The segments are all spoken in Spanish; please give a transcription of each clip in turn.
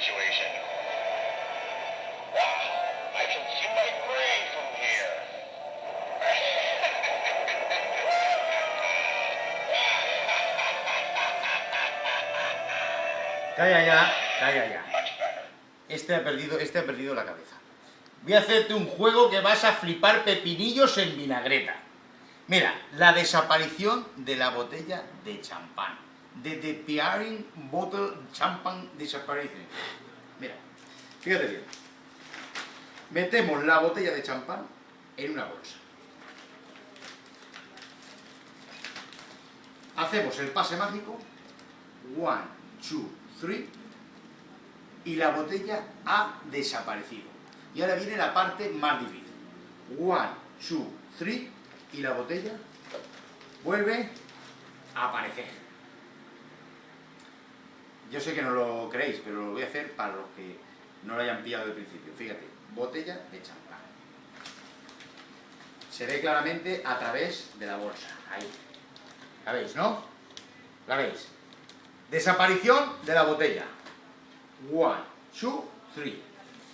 situation. Wow, I can see my grave from here. Calla ya, calla ya. Much better. Este ha perdido la cabeza. Voy a hacerte un juego que vas a flipar pepinillos en vinagreta. Mira, la desaparición de la botella de champán. The disappearing bottle champagne disappearing. Mira, fíjate bien. Metemos la botella de champán en una bolsa. Hacemos el pase mágico. 1, 2, 3. Y la botella ha desaparecido. Y ahora viene la parte más difícil. 1, 2, 3. Y la botella vuelve a aparecer. Yo sé que no lo creéis, pero lo voy a hacer para los que no lo hayan pillado de principio. Fíjate, botella de champán. Se ve claramente a través de la bolsa. Ahí. ¿La veis, no? ¿La veis? Desaparición de la botella. 1, 2, 3.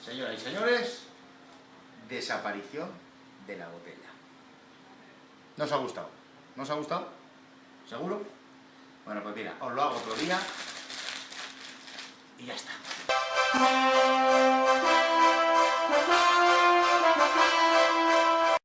Señoras y señores, desaparición de la botella. ¿No os ha gustado? ¿No os ha gustado? ¿Seguro? Bueno, pues mira, os lo hago otro día y ya está.